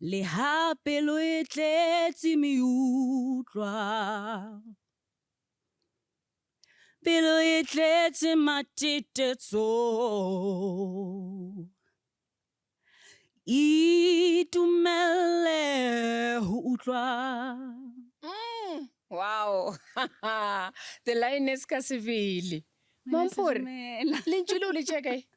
le ha pelo e tletse meutlwa, pelo e tletse matetetso, itumelle ho utlwa. Wow. The lioness ka sebele. Mampore, lentswe le tjeka kae?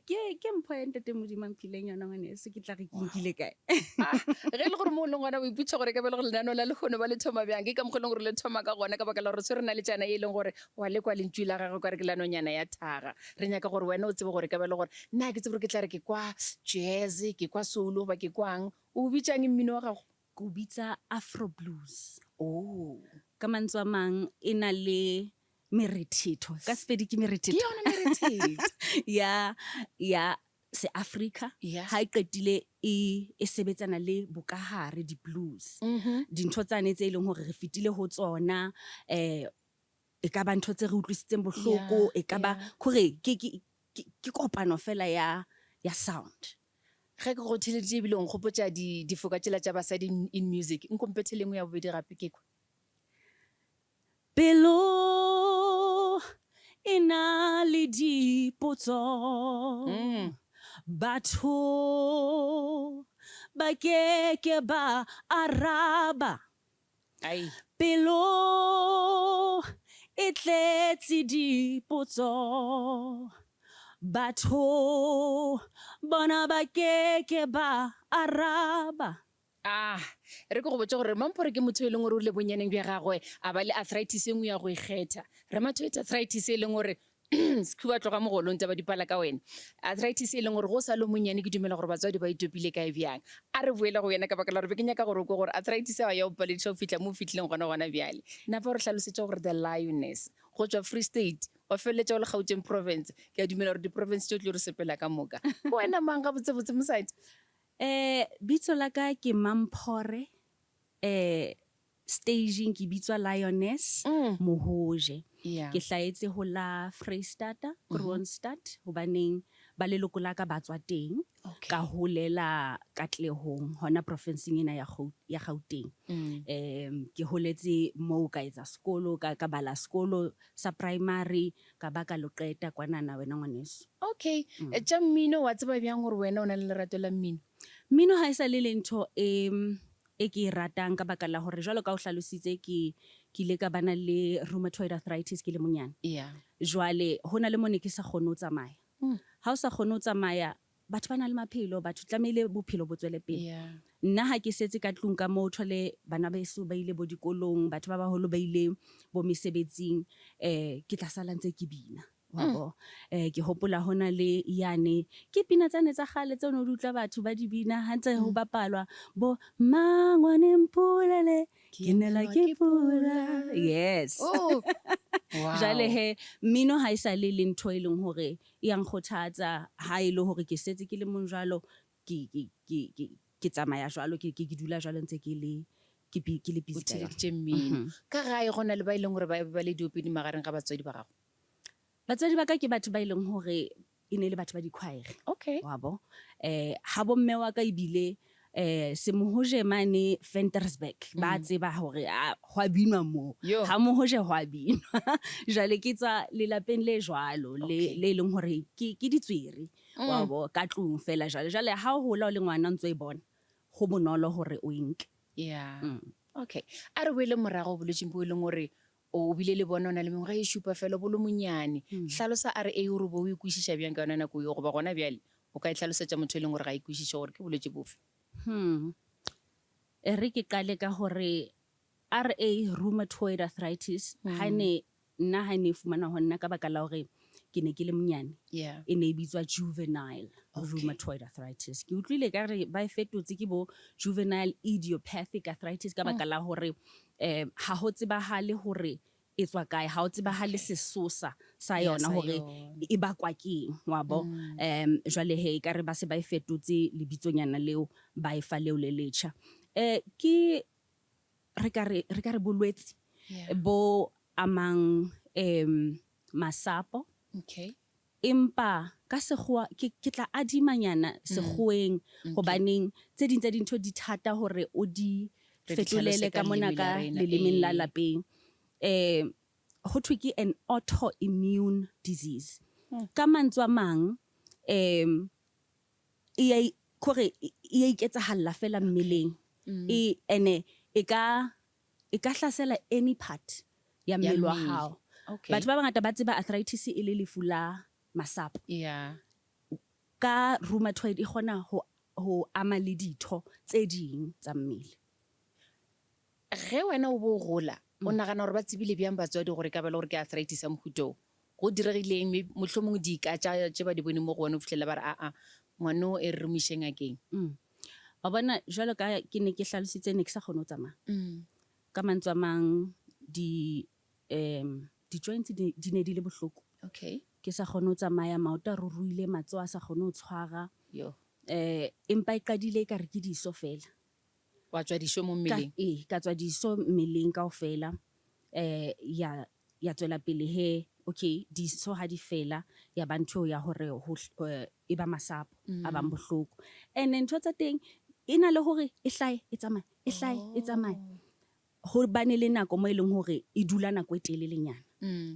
Ke mpho ya ntate Modimo a mphileng yona ngwaneso, ke tla re ke nkile kae. Ge le gore mo o leng gona o iputsa gore ka bele go lenano la lekgono ba le thoma bjang, ke ka mokgwa e leng gore le thoma ka gona ka baka la gore se re na le tjana e leng gore wa le kwa lentswe la gagwe ka re ke lanonyana ya thaga. Re nyaka gore wena o tsebe gore ka bele gore nna ke tsebe gore ke tla re ke kwa jazz, ke kwa soul goba ke kwang. O bitsang mmino wa gago? Ke o bitsa Afro Blues. Oh. Ka mantswe a mang e na le merethetho, ka Sepedi ke merethetho. Ke yona merethetho. ya se Africa. Yeah. Ha e qetile e sebetsana le bokahare di-blues. Dintho tsane tse leng hore re fitile ho tsona, e ka ba ntho tse re utlwisitseng bohloko, e ka ba kore ke kopano fela ya sound. Ge ke go theleditse ebile o nkgopotsa difoka tsela tša basadi in music, nkompethe lengwe ya bobedi gape ke kwa? Pelo e na le dipotso, batho ba keke ba araba. Ai. Pelo e tletse dipotso, batho bona ba keke ba araba. Re go botse gore Mampore ke motho e leng gore o le bonyaneng bja gagwe a ba le arthritis e nngwe ya go ikgetha. Re matho e arthritis e leng gore sekhuba tloga mogolong taba dipala ka wena. Arthritis e leng gore go sa le monyane ke dumela gore batswadi ba itopile kae bjang. A re boela go yena ka baka la gore be ke nyaka gore o ke gore arthritis ya o paleditša go fitlha mo o fitlhileng gona bjale. Nna fa re tlhalosetse gore the lioness go tswa Free State wa feleletša o le Gauteng province, ke a dumela gore di-province tše o tlo re sepela ka moka. Wena mang ga botsebotse mosadi? Bitso la ka ke Mampore, staging ke bitswa Lioness Mohoje. Yeah. Ke hlaetse ho la Freistata, Kroonstad, hobaneng ba leloko la ka ba tswa teng, ka holela Katlehong, hona provinseng ena ya Gauteng. Ke holetse moo ka etsa sekolo, ka bala sekolo sa primary, ka ba ka lo qeta kwanana wena ngwaneso. Okay. Tša mmino wa tseba bjang gore wena o na le lerato la mmino? Mmino ha e sa le ntho e ke e ratang ka baka la hore jwalo ka o hlalositse ke ile ka bana le rheumatoid arthritis ke le monyane. Yeah. Jwale hona le mone ke sa kgone ho tsamaya. Ha o sa kgone ho tsamaya, batho ba na le maphelo, batho tlamehile bophelo bo tswele pele. Yeah. Nna ha ke setse ka tlung ka moo thole bana beso ba ile bo dikolong, batho ba baholo ba ile bo mesebetsing, ke tla sala ntse ke bina. Wabo ke hopola hona le yane ke pina tsane tsa gale tse no di utla batho ba di bina ha ntse ho bapalwa bo mangwane mpulele ke nela ke pula. Yes. Oh. Wow. Jale he mmino ha e sa le ntho e leng hore e yang kgothatsa, ha e le hore ke setse ke le monjalo ke tsamaya jwalo, ke dula jwalo ntse ke le busy ka yona. Mmino ka gae gona le ba ileng gore ba le diopedi magareng ga batswadi ba gago? Batswadi ba ka ke batho ba ileng hore e ne le batho ba dikhwaere. Okay. Wabo ha bo mme wa ka ebile se Mohoje mane Ventersburg ba tseba hore ho binwa mo ha Mohoje ho binwa. Jale ke tswa lelapeng le jwalo le leng hore ke ditswere wabo ka tlung fela jale ha o hola o le ngwana ntse e bona go bonolo hore o inke. Yeah. Okay. A re boele morago bolwetšing bo e leng gore o bile le bona o na le mengwaga e šupa fela bo le monyane. Hlalosa a re gore bo o ikwešiša bjang ka yona nako eo goba gona bjale o ka e hlalosetša motho e leng gore ga ikwešiša gore ke bolwetši bofe? Re ke qale ka hore RA rheumatoid arthritis ha ne fumana ho nna ka baka la hore ke ne ke le monyane. Yeah. E ne bitswa juvenile rheumatoid arthritis. Ke utlwile ka re ba fetotse ke bo juvenile idiopathic arthritis ka baka la hore ha ho tsebahale hore e tswa kae, ha o tsebahale sesosa sa yona hore e bakwa keng wabo. Jwale he ka re ba se ba fetotse lebitsonyana leo ba e fa leo le letjha. Ke re ka re bolwetsi bo amang masapo, Okay. empa ka sekgowa ke tla adimanyana sekgoweng hobaneng tse ding tsa dintho di thata hore o di Re di fetolele hlalose ka ka mona leleme la ka rena, lelemeng la ee. lapeng. Ho thwe ke an autoimmune disease. Ka mantswe a mang e ya iketsahalla fela mmeleng. Ene e ka hlasela any part ya mmele wa mmele. hao. Okay. Batho ba bangata ba tseba arthritis e le lefu la masapo. Yeah. Ka rheumatoid e kgona ho ama le ditho tse ding tsa mmele. Ge wena o bo gola o nagana gore ba tsebile bjang batswadi gore ka ba le gore ke arthritis ya mohuta o go diregileng mohlomongwe di ka tše ba di bone mo go wena o fitlhela ba re aa ngwane o e re mošeng akeng. Wa bona jwalo ka ke ne ke hlalositse ne ke sa kgone ho tsamaya. Ka mantswe a mang di-joints di ne di le bohloko. Okay. Ke sa kgone ho tsamaya, maoto a ruruhile, matsoho a sa kgone ho tshwara. Yo. Empa e qadile ka re ke diso fela. Wa tswa diso mo mmeleng. Ka tswa diso mmeleng kaofela. Ya tswela pele he, okay, diso ha di fela ya ba ntho ya hore e ba masapo a bang bohloko. And ntho tsa teng e na le hore e hlae e tsamaye, e hlae e tsamaye. Ho bane le nako mo e leng hore e dula nako e telelenyana.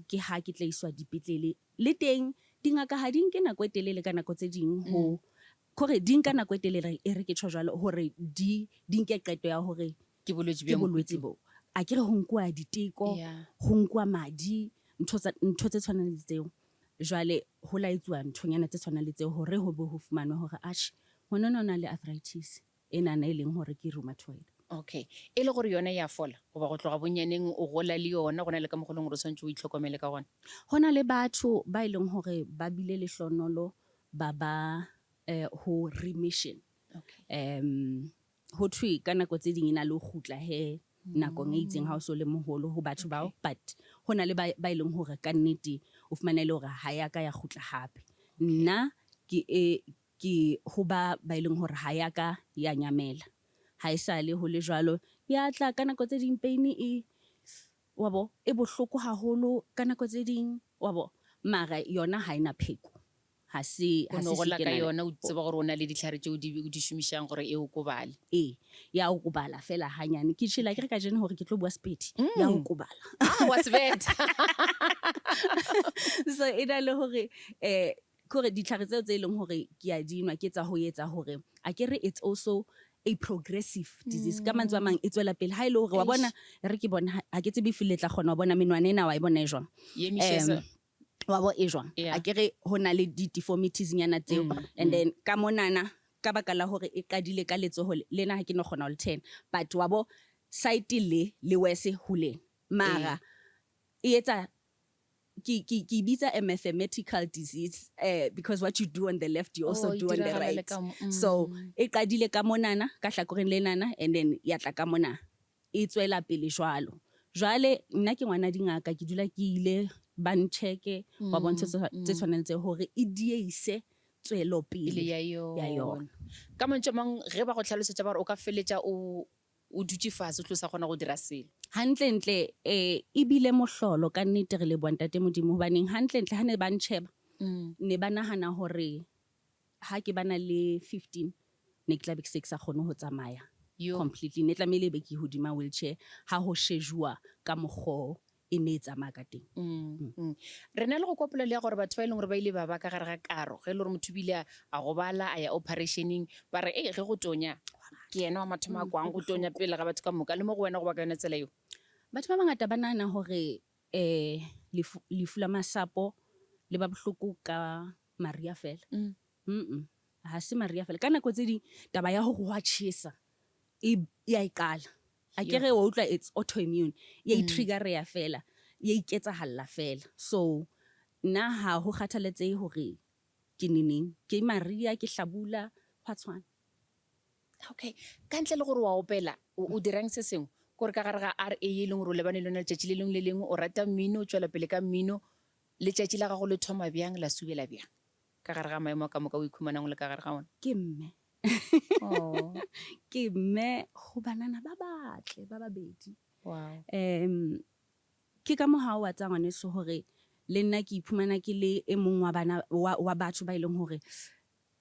Ke ha ke tla iswa dipetlele le teng dingaka ha di nke nako e telele ka nako tse ding ho kore di nka nako e telele e re ke tjho jwalo hore di nke qeto ya hore ke bolwetse bo a ke re ho nkwa diteko ho nkwa madi ntho tse tshwanang le tseo. Jwale ho laetswa nthonyana tse tshwanang le tseo hore ho bo ho fumanwe hore ngwana ona le arthritis enana e leng hore ke rheumatoid. Okay. E le gore yona ya fola goba go tloga bonyaneng o gola le yona gona le ka mogolong gore o tshwanetse o itlhokomele ka gona. Ho na le batho ba e leng hore ba bile lehlonolo ba ho remission. Okay. Ho thwe ka nako tse ding e na le ho kgutla he nakong e itseng ha o so le moholo ho batho bao, but ho na le ba e leng hore ka nnete o fumana le hore ha ya ka ya kgutla hape. Nna ke ho ba e leng hore ha ya ka ya nyamela. Ha e sa le ho le jwalo ya tla ka nako tse ding pain e bohloko haholo ka nako tse ding mara yona ha ena pheko. Ha se gola ka yona o tseba gore o na le ditlhare tse o di šomišang gore e o kobale. Ya o kobala fela hanyane ke tshela ke re ka jeno hore ke tlo bua Sepedi ya o kobala. Wa sebetsa. So e na le hore kore ditlhare tseo tse leng hore ke a dinwa ke tsa ho etsa hore a ke re it's also a progressive disease. Ka mantswe a mang e tswela pele ha ile hore wa bona re ke bona ha ke tsebe file tla kgona wa bona menwana ena wa e bona e jwang. Wa bo e jwang a ke re ho na le di-deformities nyana tseo and then ka monana ka baka la hore e qadile ka letsoho lena ha ke no kgona ho le ten but wa bo site le wese huleng mara e etsa ki bitsa a mathematical disease because what you do on the left you also do on the right. So e qadile ka monana ka hlakoreng lenana and then ya tla ka mona e tswela pele jwalo. Jwale nna ke ngwana dingaka ke dula ke ile ban check wa bontshe tse tshwanetse hore e diehise tswelo pele ya yona. Ka mantswe mang ge ba go tlhalosetsa ba re o ka feletsa o dutse fatshe o tlo sa kgona go dira selo. Hantlentle e bile mohlolo ka nnete re le bua ntate Modimo hobaneng hantlentle ha ne ba ntsheba ne ba nahana hore ha ke bana le 15 ne ke tla be ke se ke sa kgone ho tsamaya completely ne tlamehile be ke hodima wheelchair ha ho shejua ka moggo e ne tsamaya ka teng. Re na le go kopola le ya gore batho ba e leng gore ba ile ba ka gare ga karo ge le gore motho bile a gobala a ya operationeng ba re ge go tonya ke yena wa mathomo a kwang go tonya pele ga batho ka moka le mo go wena go ba ka yona tsela eo. Batho ba bangata ba nahana hore lefu la masapo le ba bohloko ka Maria fela. Ha se Maria fela ka nako tse ding taba ya hore wa tjhesa ya iqala a ke re o utlwa it's autoimmune ya trigger ya fela ya iketsahalla fela. So nna ha ho kgathaletsehe hore ke neneng ke Maria ke hlabula hwa tshwana. Okay, ka ntle le gore wa opela o dirang se sengwe gore ka gare ga RA e leng gore o lebane lona letšatši le lengwe le lengwe o rata mmino o tswela pele ka mmino letšatši la gago le thoma bjang la subela bjang ka gare ga maemo a ka moka o ikhumanang le ka gare ga ona? Ke mme ke mme go banana ba batle ba babedi. Wow. Ke ka mohao wa tsa ngwaneso hore le nna ke iphumana ke le e mong wa bana wa batho ba ileng hore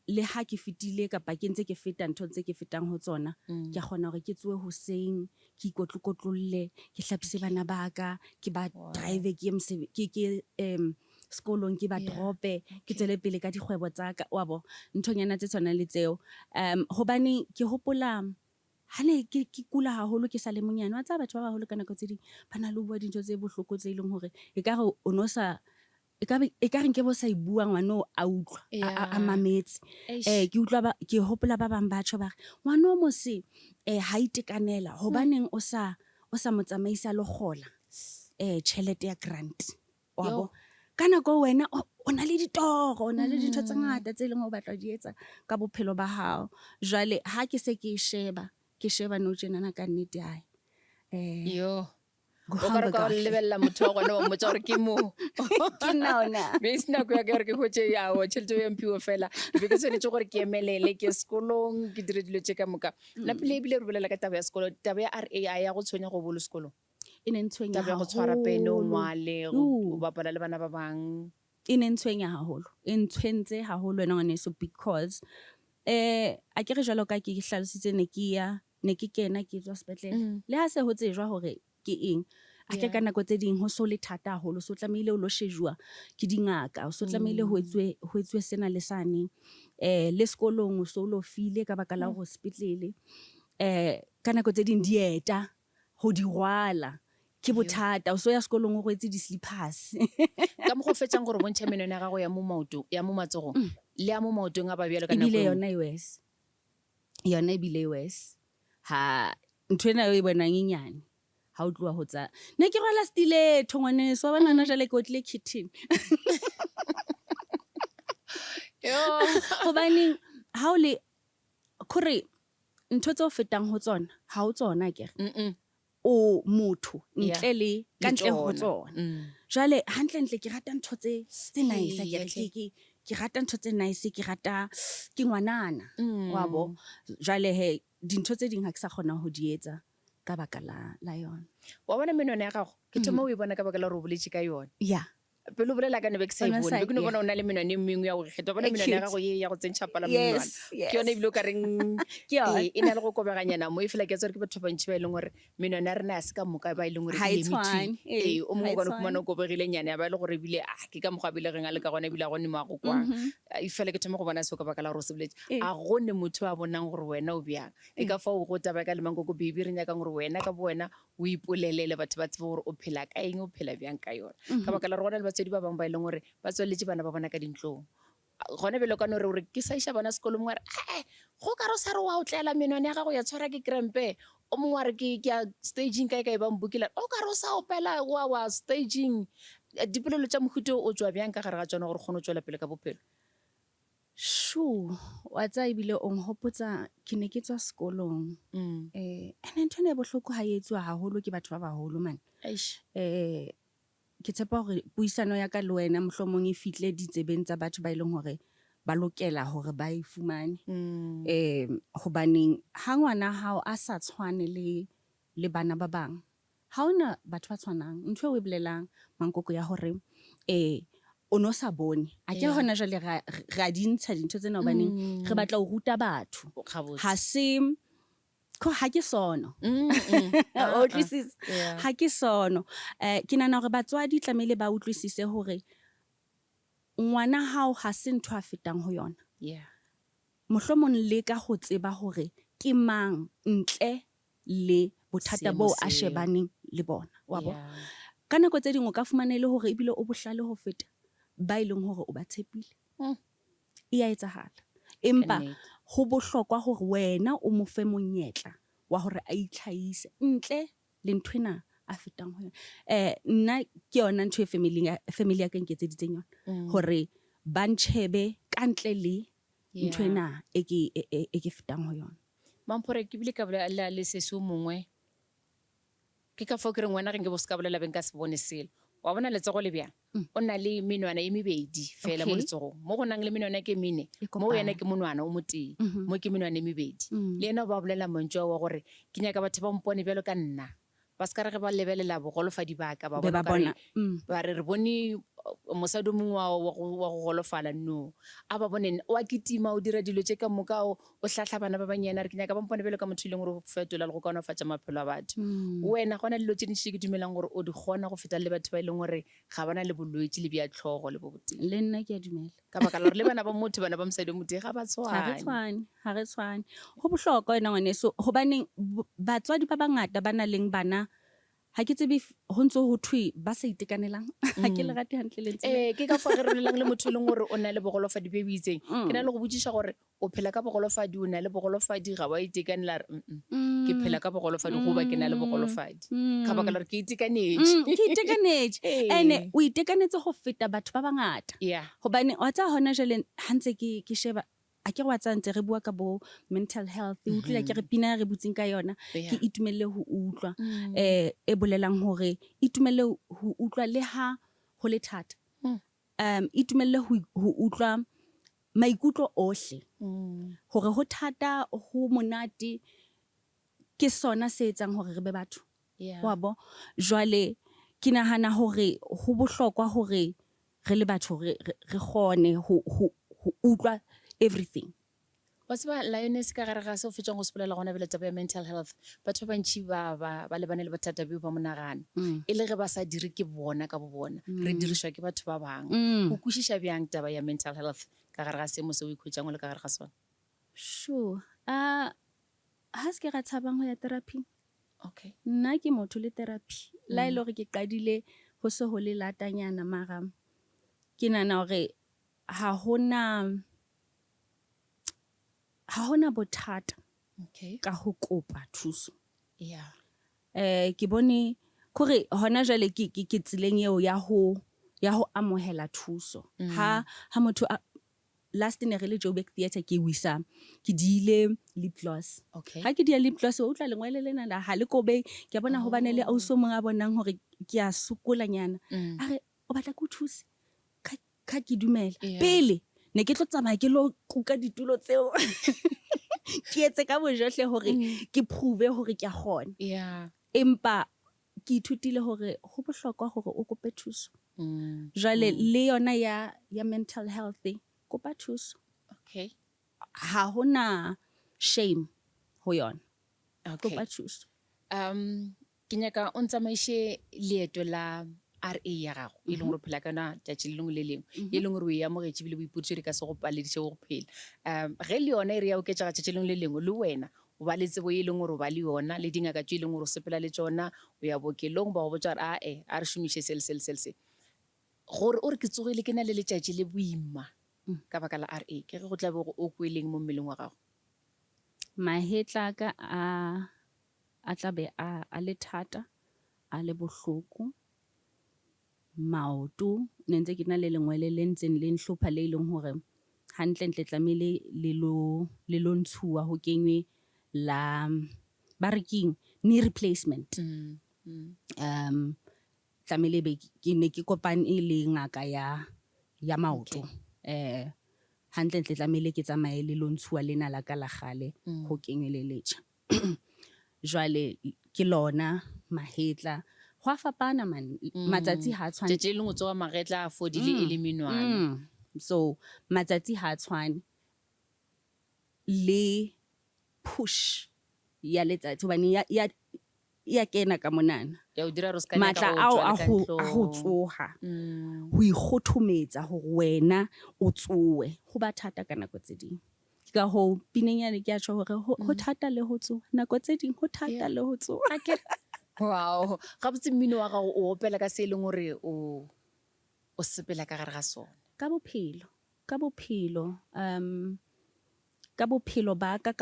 le ha ke fetile kapa ke ntse ke feta ntho tse ke fetang ho tsona ke a kgona hore ke tsoe hoseng ke ikotlokotlolle ke hlapise bana ba ka ke ba drive ke sekolong ke ba drope ke tswele pele ka dikgwebo tsa ka wa bo nthonyana tse tshwanang le tseo hobane ke hopola hane ke kula haholo ke sa le monyane wa tsa batho ba baholo ka nako tse ding ba na le bua dintho tse bohloko tse ileng hore ekare o no sa ekare nke bo sa ibua ngwana a utlwa a mametse ke utlwa ke hopola ba bang batho ba re ngwana o mose ha itekanela hobaneng o sa motsamaisa le gola tšhelete ya grant wa bo ka nako wena o na le ditoro o na le dintho tse ngata tse leng ho batla di etsa ka bophelo ba hao jwale ha ke se ke sheba no tjena ka nnete ai o ka re ka lebella motho wa gona wa motsa gore ke mo ke nona be sina go ya ke re ke hotse ya o tšhelete ya mpiwo fela be ke tshwanetse gore ke emelele ke sekolong ke dire dilo tse ka moka la pele ebile re bolela ka taba ya sekolo taba ya RAI ya go tshwenya go bolo sekolo e ne ntshwenya taba ya go tshwara pene o ngwale o bapala le bana ba bang e ne ntshwenya haholo e ntshwentse haholo wena ngwaneso because a ke re jalo ka ke hlalositse ne ke kena ke tswa sepetlele le ha se ho tsejwa hore ke eng a ke ka nako tse ding ho so le thata haholo so tlamehile o lo shejwa ke dingaka o so tlamehile ho etswe sena le sane le sekolong o so lo file ka baka la go sepetlele ka nako tse ding dieta ho di rwala ke bothata o so ya sekolong o go etse di-slippers ka mo go fetsang gore bontsha menone ya gago ya mo maoto ya mo matsogong le ya mo maotong a ba bjalo ka nako ebile yona ebile US ha ntho ena e bonang e nyane ha o tloa ho tsa ne ke rwala stiletto ngwaneso wa banana jale ke otlile kitchen hobaneng ha o le kore ntho tse o fetang ho tsona ha o tsona ke o motho ntle le ka ntle ho tsona jwale hantle ke rata ntho tse nice ke rata ntho tse nice ke rata ke ngwanana wa bo jwale he dintho tse ding ha ke sa kgona ho di etsa ka baka la yona wa bona menone ya gago ke thoma o e bona ka baka la re o boletse ka yona pele o bolela ka nebe ke sa e bone be ke no bona o na le menone mengwe ya go kgetha bona menone ya gago ye ya go tsentšha pala menwana ke yone ebile o ka reng e na le go kobeganyana mo e fela ke tsere ke batho ba bantši ba e leng gore menone ya rena ya se ka moka ba e leng gore o mongwe kone o khumana o kobegile nyane ya ba e le gore ebile ke ka mokgwa bile reng a le ka gona ebile a gone mo a go kwang e fela ke thoma go bona seo ka baka la gore o se boletse a gone motho a bonang gore wena o bjang e ka fa o go taba ka lemangkoko baby re nyakang gore wena ka bo wena o ipolelele batho ba tsebe gore o phela ka eng o phela bjang ka yona ka baka la re gona le batswadi ba bangwe ba e leng gore ba tsweletse bana ba bona ka dintlong gone bele kane ore ke sa iša bana sekolo mongwe re go ka re o sa re wa o tlela menone ya gago ya tshwara ke krempe o mongwe wa re ke ya staging kae kae bang bukila o ka re o sa opela wa staging dipolelo tša mohuto o tswa bjang ka gare ga tsona gore kgone o tswela pele ka bophelo wa tsa ebile o nghopotsa ke ne ke tswa sekolong ene ntho ene e bohloko ha e etsiwa haholo ke batho ba baholo man ke tshepa hore puisano ya ka le wena mohlomong e fihle ditsebeng tsa batho ba e leng hore ba lokela hore ba e fumane hobaneng ha ngwana hao a sa tshwane le bana ba bang ha ona batho ba tshwanang ntho e o e bolelang mankoko ya hore o no sa bone a ke hona jwale ra di ntsha dintho tsena hobaneng re batla ho ruta batho ha ke sono o tlisisa ha ke sono ke nana hore batswadi tlamehile ba utlwisise hore ngwana hao ha se ntho a fetang ho yona mohlomong le ka ho tseba hore ke mang ntle le bothata bo a shebaneng le bona wa bona ka nako tse ding o ka fumana le hore ebile o bohlale ho feta ba e leng hore o ba tshepile e a etsahala empa ho bohlokwa hore wena o mo fe monyetla wa hore a itlhaise ntle le nthwena a fetang ho yona nna ke yona ntho e family ya ka nketseditseng yona hore ba ntshebe ka ntle le nthwena e ke fetang ho yona mampore ke bile ka bolela le sese o mongwe ke ka fao ke reng wena ge nke bo se ka bolela beng ka se bone selo wa bona letsogo le bjang o na le menwana e mebedi fela mo letsogong mo go nang le menwana ke mene mo go yena ke monwana o moteng mo ke menwana e mebedi le ena ba bolela mantšu wa gore ke nyaka batho ba mpone bjalo ka nna ba se ka re ge ba lebelela bogolofadi baka ba re re bone mosadi o mongwe wa go golofala no a ba boneng wa kitima o dira dilo tse ka moka o hlahla bana ba banyana re ke nyaka ba mpone bele ka motho ile gore o fetola le go kaonafatsa maphelo a batho wena gona dilo tse dintsi ke dumelang gore o di gona go feta le batho ba ileng gore ga bana le bolwetse le bja tlhogo le boboteng le nna ke a dumela ka baka la gore le bana ba motho bana ba mosadi o motho ga ba tshwane ha re tshwane go bohlokwa wena ngwaneso hobaneng batswadi ba bangata ba na leng bana ha ke tsebe ho ntso ho thwe ba sa itekanelang ha ke le rate hantle lentswe ke ka fa re relang le motho leng gore o na le bogolofadi be bitseng ke na le go botsisha gore o phela ka bogolofadi o na le bogolofadi ga wa itekanela ke phela ka bogolofadi go ba ke na le bogolofadi ka baka la gore ke itekanetse ene o itekanetse go feta batho ba bangata hobane wa tsa hona jale hantse ke sheba a ke wa tsantse re bua ka bo mental health o utlwila ke re pina re butseng ka yona ke itumelle ho utlwa e bolelang hore itumelle ho utlwa le ha ho le thata itumelle ho utlwa maikutlo ohle hore ho thata ho monate ke sona se etsang hore re be batho wa bo jwale ke nahana hore ho bohlokwa hore re le batho re gone ho utlwa everything. What's about Lioness ka gare ga se o fetsang go spolela gona bele taba ya mental health batho ba ntši ba lebane le bothata bo ba monagano e le ge ba sa dire ke bona ka bo bona re dirishwa ke batho ba bangwe go kwešiša bjang taba ya mental health ka gare ga seemo se o ikhwetšang le ka gare ga sona sure ha se ke ra tshabang ho ya therapy okay nna ke motho le therapy la ile gore ke qadile ho se ho le latanyana mara ke nana hore ha hona bothata ka ho kopa thuso ke bone kore hona jale ke tsileng eo ya ho amohela thuso ha motho last ne re le Joburg Theatre ke wisa ke diile lip gloss ha ke dia lip gloss o tla lengwele lena la ha le kobe ke bona ho bane le auso mong a bonang hore ke a sokolanyana a re o batla go thusa ka ke dumela pele ne ke tlo tsamaya ke lo kuka ditulo tseo ke etse ka bojohle hore ke prove hore ke a gona empa ke ithutile hore go bohlokwa hore o kope thuso jwale le yona ya mental health kopa thuso ha hona shame ho yona kopa thuso ke nyaka o ntsamaishe leeto la RA ya gago e leng gore phela kana tšatši le lengwe le lengwe e leng gore o e amogetše bile boiputso di ka se go paleditše go phela ge le yona e re ya oketšega tšatši lengwe le lengwe le wena o ba le tsebo e leng gore o ba le yona le dingaka tše e leng gore o sepela le tšona o ya bookelong ba go botsa gore a re šomiše selse gore o re ke tsogile ke na le letšatši le boima ka baka la RA ke ge go tla be o kweleng mo mmeleng wa gago mahetla ka a tla be a le thata a le bohloko maoto ne ntse ke na le lengwele le ntseng le nhlopha le leng hore hantle tlamehile le lo ntshuwa ho kenywe la bareking knee replacement tlamehile be ke ne ke kopane le ngaka ya maoto hantle tlamehile ke tsamaye le lo ntshuwa lena la ka la gale ho kenywe le letša jwale ke lona mahetla go a fapana man matsatsi ha tshwane tšatši le ngotse wa magetla a fodile e le menwana so matsatsi ha tshwane le push ya letsatsi hobane ya kena ka monana ya o dira re ska matla ao a go tsoga ho ikgothometsa hore wena o tsowe go ba thata ka nako tse ding ka ho pineng yana ke a tjho hore ho thata le ho tsowa nako tse ding ho thata le ho tsowa wow ga botse mmino wa gago o opela ka se e leng gore o sepela ka gare ga sona ka bophelo ka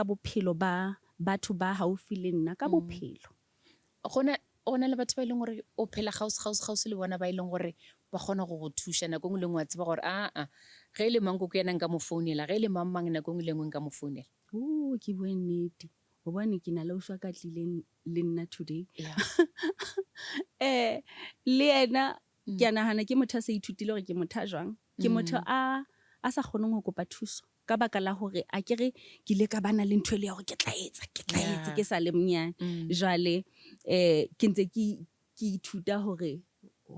bophelo ba batho ba haufi le nna ka bophelo gona le batho ba e leng gore o phela gausi le bona ba e leng gore ba kgona go go thuša nako ngwe le ngwe wa tseba gore ge e le mang koko yana nka mo founela ge e le mang nako ngwe le ngwe nka mo founela ke bue nnete gobane ke na le uswa ka tlileng le nna today le ena ke a nagana ke motho a sa ithutile gore ke motho a jwang ke motho a sa kgoneng go kopa thuso ka baka la hore a kere ke ile ka bana le ntho le ya gore ke tla etsa ke sa le monyane jwale ke ntse ke ithuta hore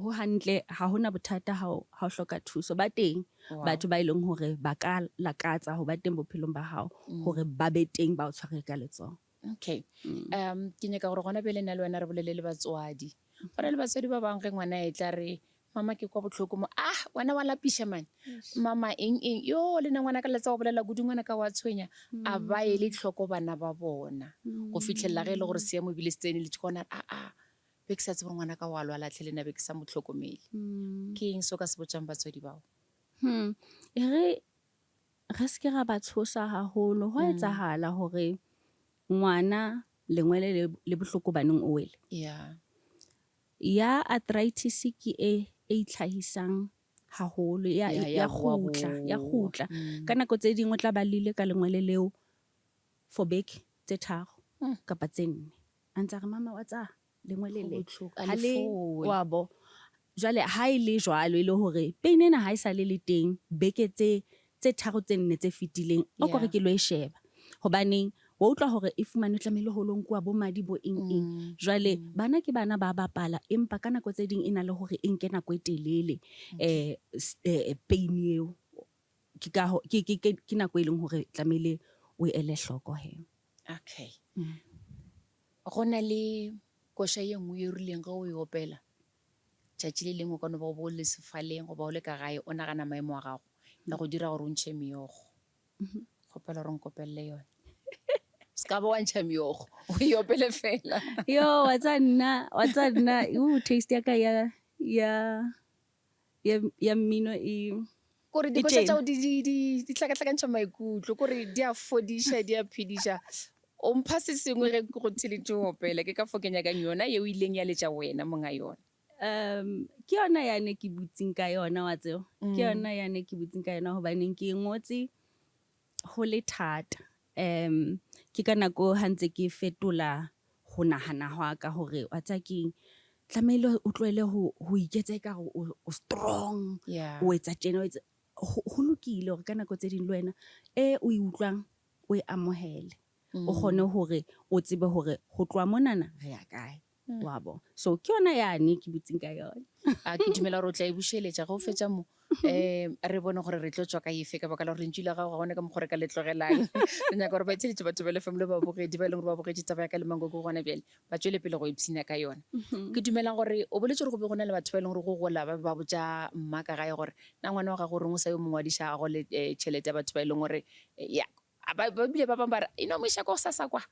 ho hantle ha hona bothata ha o hloka thuso ba teng Wow. batho ba ileng hore ba ka lakatsa ho ba teng bophelong ba hao hore ba be teng ba o tshware ka letsoho. Okay. Ke nyaka gore gona pele nna le wena re bolele le batswadi. Gona le batswadi ba bangwe ngwana e tla re mama ke kwa botlhoko mo wena wa lapisha man. Mama eng yo le nna ngwana ka letsa go bolela kudu ngwana ka wa tshwenya a ba e le tlhoko bana ba bona. Go fitlhella ge e le gore seemo ebile se tsene le tshikona be ke sa tsebe ngwana ka wa lwala tlhe le nna be ke sa motlhokomele. Ke eng so ka se botsang batswadi bao? Re se ke ra ba tshosa haholo ho etsahala hore ngwana lengwele le bohloko baneng o wele. Yeah. Ya arthritis ke e itlhahisang haholo ya khutla ka nako tse dingwe tla ba lile ka lengwele leo for beke tse 3 kapa tse 4 antsa re mama wa tsa lengwele le ha le wa bo jwale ha ile jwalo ile hore pain ena ha e sa le teng beke tse 3 tse 4 tse fitileng o gore ke lo e sheba hobaneng wa utlwa hore e fumane tlamehile ho lonkwa bo madi bo eng jwale bana ke bana ba bapala empa ka nako tse ding ena le hore e nke nako e telele pain eo ke nako e leng hore tlamehile o ele hloko he. Okay. Gona le kosha ye nngwe e rileng ga o e opela tšatši le lengwe ka no ba o bo le sefaleng go ba o le ka gae o nagana maemo a gago la go dira gore o ntšhe meogo kgopela gore nkopelele yone ska ba wa ntšha meogo o e opele fela yo wa tsa nna taste ya ka ya mmino kore dikotša tšao di tlhakatlhakantšha maikutlo kore di a fodiša di a phediša o mpha se sengwe ge ke go theletše o opela ke ka fo ke nyakang yona yeo ileng ya letša wena monga yona. Ke yona yane ke butsing ka yona wa tseo ke yona yane ke butsing ka yona hobaneng ke ngotse ho le thata ke ka nako ha ntse ke fetola ho nahana hwa ka hore wa tsa ke tlamehile o tloele ho iketsa ka o strong o etsa tjena ho lokile hore ka nako tse ding le wena o e utlwang o e amohele o kgone hore o tsebe hore ho tloa monana re ya kae wa bo so ke yona yane ke butsing ka yona ke dumela gore o tla e bušeletša go fetša mo re bone gore re tlo tswa ka efe ka baka la gore lentšu la gago ga gone ka mokgwa re ka le tlogelang re nyaka gore ba itheletše batho ba lefam le babogedi ba e leng gore ba bogetse taba ya ka le mango ke gona bjale ba tswele pele go ipshina ka yona. Ke dumelang gore o boletse gore go be go na le batho ba e leng gore go gola ba ba botša mma ka gae gore na ngwana wa gago reng o sa yo mongwadiša gago le tšhelete ya batho ba e leng gore ba bile ba bangwe ba re eno moša ko sasa kwa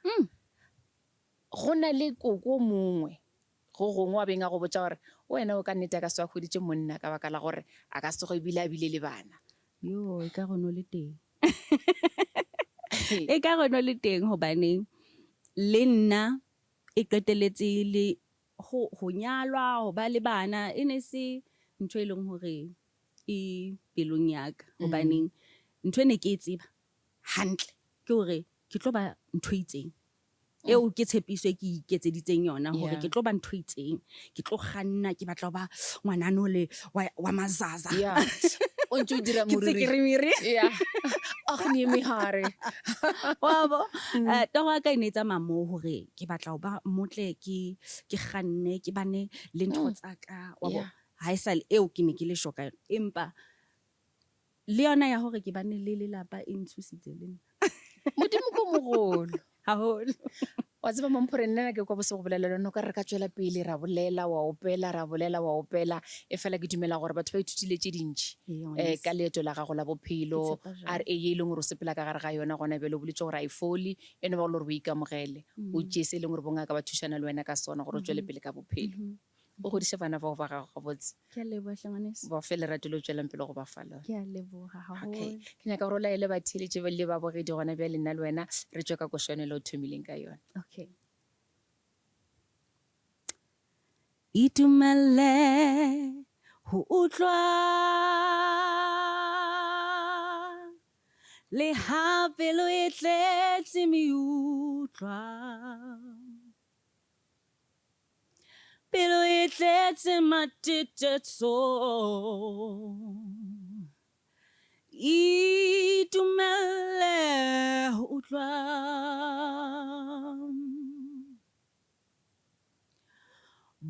go na le koko mongwe go gongwe wa beng a go botsa gore wena o ka nnete a ka se wa kgoditše monna ka baka la gore a ka se go ebile a bile le bana yo e ka gono le teng e ka gono le teng hobaneng le nna e qeteletse le ho nyalwa ho ba le bana e ne se ntho e leng hore e pelong ya ka hobaneng ntho ne ke e tseba hantle ke hore ke tlo ba ntho itseng eo ke tshepiso ke iketseditseng yona hore ke tlo ba ntho itseng ke tlo kganna ke batla ba ngwanano le wa mazaza o ntse o dira moriri ni mehare wa bo toro ya ka e ne tsa mamo hore ke batla ba motle ke kganne ke bane le ntho tsa ka wa bo ha esale eo ke ne ke le shoka empa le yona ya hore ke bane le lelapa e ntshusitse le nna modimo ko mogolo haholo wa tseba mamphore nna ke kwa bose go bolela lona o ka re ka tswela pele ra bolela wa opela e fela ke dumela gore batho ba ithutile tše dintši ka leeto la gago la bophelo ra e leng gore o sepela ka gare ga yona gona bjale o boletse gore a e fole ene ba gore o ikamogele o tšese e leng gore bongaka ba thušana le wena ka sona gore o tswele pele ka bophelo o godiše bana bao ba gago gabotse ba fe lerato le o tswelang pele go ba fa lona. Okay, ke nyaka gore o laele batheletše le babogedi gona bja lena le wena re tswe ka košwane le o thomileng ka yona. Okay. Itumelle ho utlwa le ha pelo e tletse meutlwa pelo e tletse matetetso itumelle ho utlwa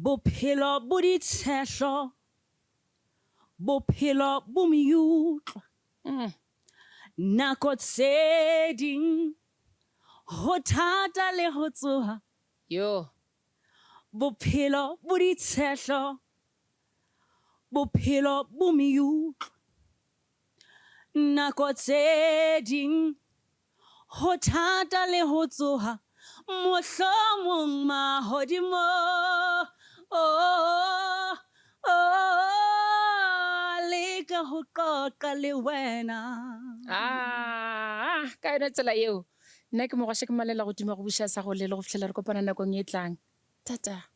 bophelo bo ditshehlo, bophelo bo meutlwa, nako tse ding ho thata le ho tsoha, yo bophelo bo ditshehlo, bophelo bo meutlwa, nako tse ding ho thata le ho tsoha, mohlomong mahodimo, leka ho qoqa le wena. ka yona tsela eo nna ke mogwashe ke malela godimo go buša sa go lela go fitlhela re kopana nakong e tlang. Tata.